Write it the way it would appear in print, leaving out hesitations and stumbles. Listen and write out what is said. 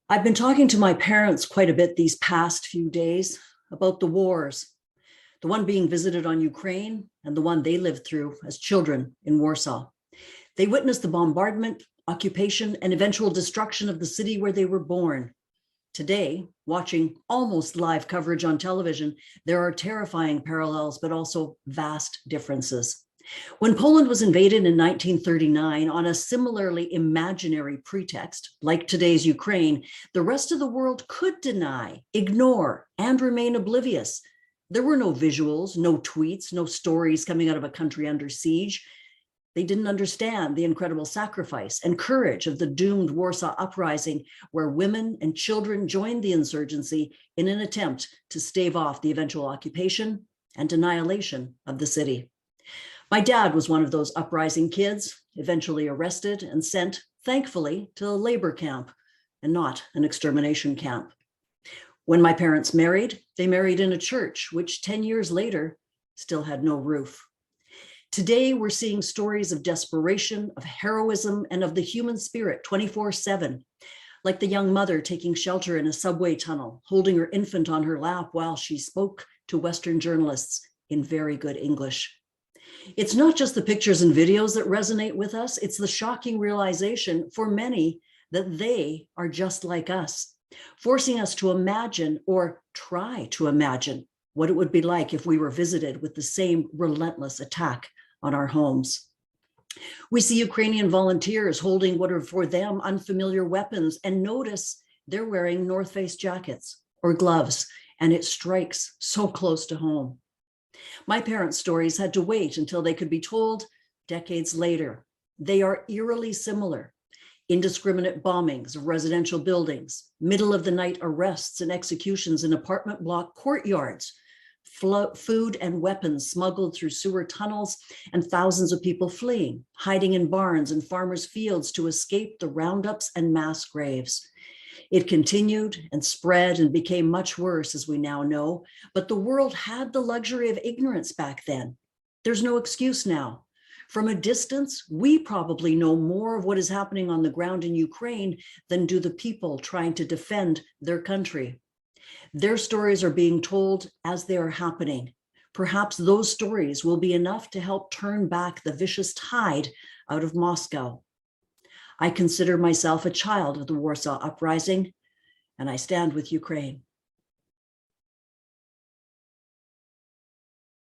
I've been talking to my parents quite a bit these past few days about the wars, the one being visited on Ukraine and the one they lived through as children in Warsaw. They witnessed the bombardment, occupation, and eventual destruction of the city where they were born. Today, watching almost live coverage on television, there are terrifying parallels, but also vast differences. When Poland was invaded in 1939 on a similarly imaginary pretext, like today's Ukraine, the rest of the world could deny, ignore, and remain oblivious. There were no visuals, no tweets, no stories coming out of a country under siege. They didn't understand the incredible sacrifice and courage of the doomed Warsaw Uprising, where women and children joined the insurgency in an attempt to stave off the eventual occupation and annihilation of the city. My dad was one of those uprising kids, eventually arrested and sent, thankfully, to a labor camp and not an extermination camp. When my parents married, they married in a church, which 10 years later still had no roof. Today, we're seeing stories of desperation, of heroism, and of the human spirit 24/7, like the young mother taking shelter in a subway tunnel, holding her infant on her lap while she spoke to Western journalists in very good English. It's not just the pictures and videos that resonate with us, it's the shocking realization for many that they are just like us, forcing us to imagine or try to imagine what it would be like if we were visited with the same relentless attack on our homes. We see Ukrainian volunteers holding what are for them unfamiliar weapons, and notice they're wearing North Face jackets or gloves, and it strikes so close to home. My parents' stories had to wait until they could be told decades later. They are eerily similar. Indiscriminate bombings of residential buildings, middle of the night arrests and executions in apartment block courtyards, food and weapons smuggled through sewer tunnels, and thousands of people fleeing, hiding in barns and farmers' fields to escape the roundups and mass graves. It continued and spread and became much worse, as we now know, but the world had the luxury of ignorance back then. There's no excuse now. From a distance, we probably know more of what is happening on the ground in Ukraine than do the people trying to defend their country. Their stories are being told as they are happening. Perhaps those stories will be enough to help turn back the vicious tide out of Moscow. I consider myself a child of the Warsaw Uprising, and I stand with Ukraine.